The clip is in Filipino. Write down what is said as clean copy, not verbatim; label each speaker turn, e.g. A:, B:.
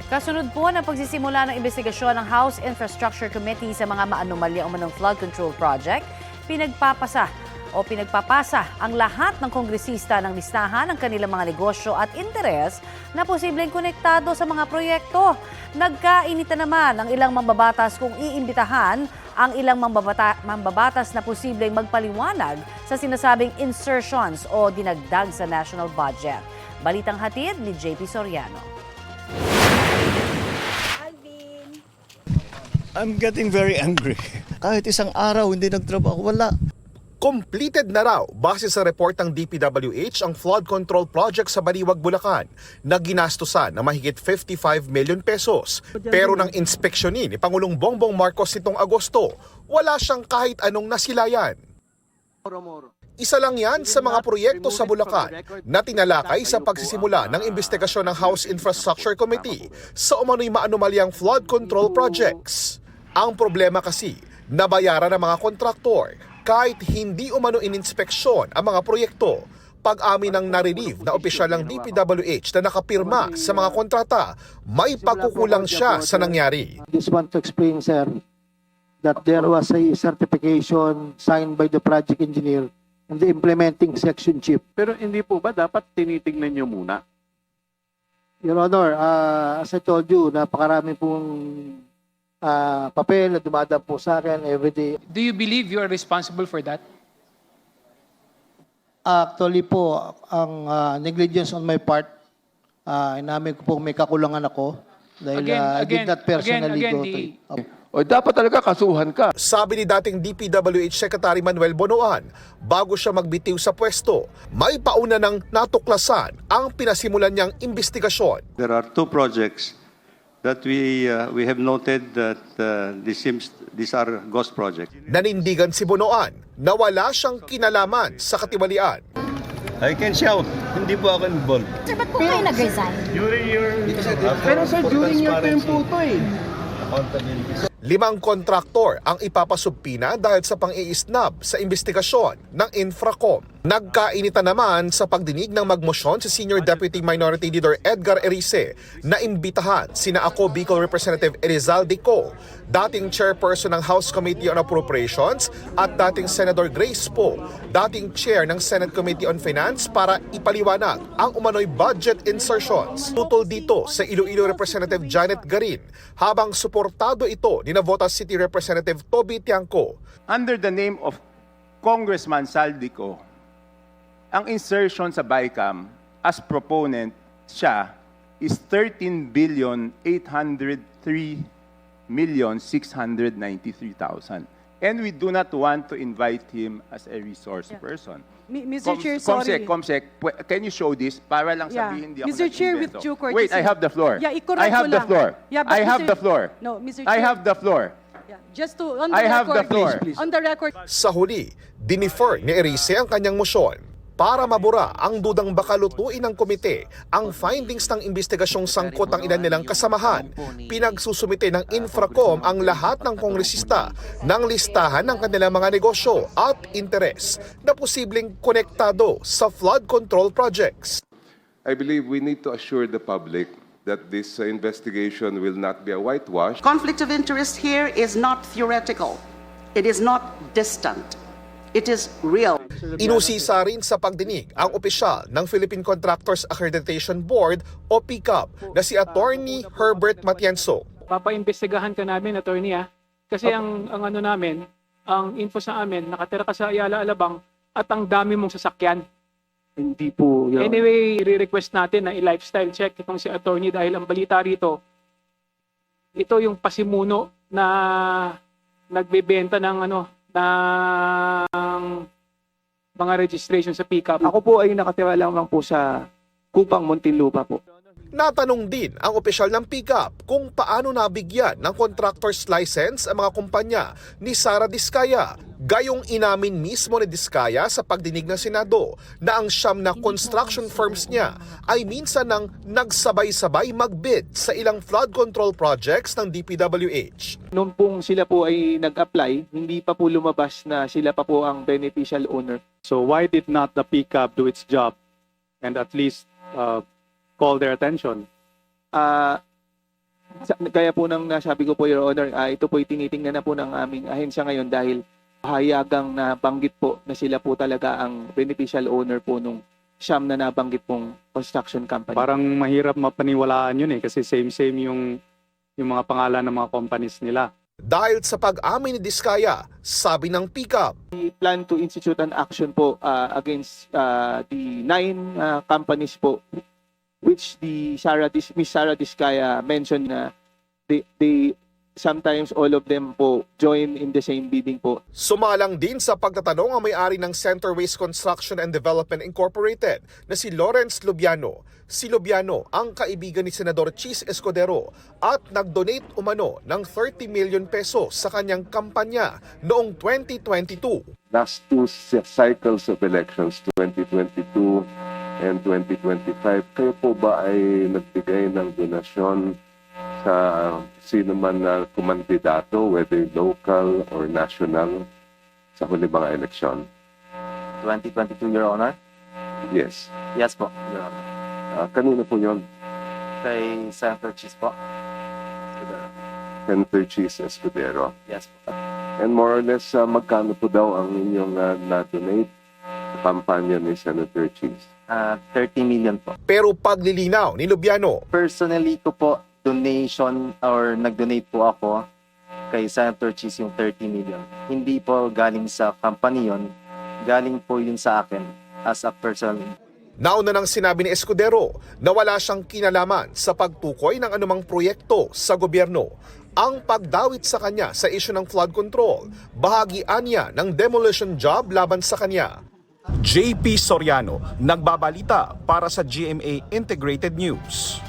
A: Kasunod po ng pagsisimula ng investigasyon ng House Infrastructure Committee sa mga maanomalya umanong flood control project, pinagpapasa ang lahat ng kongresista ng listahan ng kanilang mga negosyo at interes na posibleng konektado sa mga proyekto. Nagkainitan naman ang ilang mambabatas kung iimbitahan ang ilang mambabatas na posibleng magpaliwanag sa sinasabing insertions o dinagdag sa national budget. Balitang hatid ni JP Soriano.
B: I'm getting very angry. Kahit isang araw hindi nagtrabaho, wala.
C: Completed na raw base sa report ng DPWH ang flood control project sa Baliwag, Bulacan na ginastusan ng mahigit 55 million pesos. Pero nang inspeksyonin ni Pangulong Bongbong Marcos nitong Agosto, wala siyang kahit anong nasilayan. Isa lang yan sa mga proyekto sa Bulacan na tinalakay sa pagsisimula ng investigasyon ng House Infrastructure Committee sa umano'y maanumalyang flood control projects. Ang problema kasi, nabayaran ng mga kontraktor kahit hindi umano ininspeksyon ang mga proyekto. Pag-amin ng nare-relieve na opisyal ng DPWH na nakapirma sa mga kontrata, may pagkukulang siya sa nangyari.
D: I just want to explain, sir, that there was a certification signed by the project engineer and the implementing section chief.
E: Pero hindi po ba dapat tinitingnan nyo muna?
D: Your Honor, as I told you, napakarami pong papel na dumadaan po sa akin everyday.
F: Do you believe you are responsible for that?
D: Actually po, ang negligence on my part, inamin ko po may kakulangan ako dahil I did not personally go to it.
E: O dapat talaga kasuhan ka.
C: Sabi ni dating DPWH Secretary Manuel Bonoan, bago siya magbitiw sa pwesto, may pauna ng natuklasan ang pinasimulan niyang investigasyon.
G: There are two projects that we have noted that these are ghost projects.
C: Nanindigan si Bonoan na wala siyang kinalaman sa katiwalian.
B: I can shout. Hindi po ako involved.
H: Sir, ba't po kayo nag-resign?
E: Pero sir, during your term po ito eh.
C: 5 kontraktor ang ipapasubpina dahil sa pang-iisnab sa investigasyon ng Infracom. Nagkainitan naman sa pagdinig ng magmosyon si Senior Deputy Minority Leader Edgar Erice na imbitahan sina ako Bicol Representative Erizalde Co, dating chairperson ng House Committee on Appropriations at dating Senator Grace Poe, dating chair ng Senate Committee on Finance para ipaliwanag ang umano'y budget insertions. Tutol dito sa Iloilo Representative Janet Garin habang suportado ito ni Navotas City Representative Toby Tiangco.
E: Under the name of Congressman Saldico, ang insertion sa BICAM as proponent siya is 13,803,693,000. And we do not want to invite him as a resource person.
I: Mr. Chair, sorry.
E: Comsec, can you show this para lang sabihin hindi ako
I: Mr. Chair, with
E: nag-invento?
I: due courtesy.
E: Wait, I have the floor.
I: Yeah,
E: I have the floor.
I: Yeah, but
E: I have
I: Mr.
E: the floor.
I: No, Mr. Chair.
E: I have the floor.
I: Yeah, just to, on the
E: I have the
I: record.
E: floor.
I: On the record.
C: Sa huli, dinifer ni Erice ang kanyang motion para mabura ang dudang baka lutuin ng komite ang findings ng investigasyong sangkot ang ilan nilang kasamahan. Pinagsusumite ng Infracom ang lahat ng kongresista ng listahan ng kanilang mga negosyo at interes na posibleng konektado sa flood control projects.
J: I believe we need to assure the public that this investigation will not be a whitewash.
K: Conflict of interest here is not theoretical. It is not distant. It is real.
C: Inusisa rin sa pagdinig ang opisyal ng Philippine Contractors Accreditation Board o PCAB na si Attorney Herbert Matienzo.
L: Papaimbestigahan ka namin, attorney, kasi ang ano namin, ang info sa amin, nakatira ka sa Ayala Alabang at ang dami mong sasakyan.
E: Hindi po.
L: Anyway, i-request natin na i-lifestyle check itong si attorney dahil ang balita rito, ito yung pasimuno na nagbebenta ng ng mga registration sa pickup.
D: Ako po ay nakatira lamang po sa Kupang Muntinlupa po.
C: Natanong din ang opisyal ng PCAB kung paano nabigyan ng contractor's license ang mga kumpanya ni Sara Diskaya. Gayong inamin mismo ni Diskaya sa pagdinig ng Senado na ang siyam na construction firms niya ay minsan nang nagsabay-sabay magbid sa ilang flood control projects ng DPWH.
D: Noong pong sila po ay nag-apply, hindi pa po lumabas na sila pa po ang beneficial owner.
E: So why did not the PCAB do its job and at least call their attention?
L: Gaya po ng nasabi ko po, Your Honor, ito po tinitingnan na po ng aming ahensya ngayon dahil hayagang nabanggit po na sila po talaga ang beneficial owner po nung siyam na nabanggit pong construction company.
H: Parang mahirap mapaniwalaan yun kasi same-same yung mga pangalan ng mga companies nila.
C: Dahil sa pag-amin ni Diskaya, sabi ng PICAP,
L: We plan to institute an action po against the 9 companies po which Miss Sara Diskaya mentioned na they sometimes all of them po join in the same bidding po.
C: Sumalang din sa pagtatanong ang may-ari ng Center Waste Construction and Development Incorporated na si Lawrence Lubiano. Si Lubiano ang kaibigan ni Senador Chis Escudero at nag-donate umano ng 30 million pesos sa kanyang kampanya noong 2022.
J: Last two cycles of elections, 2022 and 2025, kayo po ba ay nagbigay ng donasyon sa sino man na kumandidato, whether local or national, sa huli mga eleksyon?
G: 2022, Your Honor?
J: Yes.
G: Yes po, Your Honor.
J: Kanino po yun?
G: Kay Senator Chis po.
J: Senator Chis Escudero.
G: Yes po.
J: And more or less, magkano po daw ang inyong na-donate sa kampanya ni Senator Chis?
G: 30 million po.
C: Pero paglilinaw ni Lubiano,
G: Personally ko po, donation or nag-donate po ako kay Senator Chis yung 30 million. Hindi po galing sa company yun, galing po yun sa akin as a person.
C: nauna nang sinabi ni Escudero na wala siyang kinalaman sa pagtukoy ng anumang proyekto sa gobyerno. Ang pagdawit sa kanya sa isyu ng flood control, bahagian niya ng demolition job laban sa kanya. JP Soriano, nagbabalita para sa GMA Integrated News.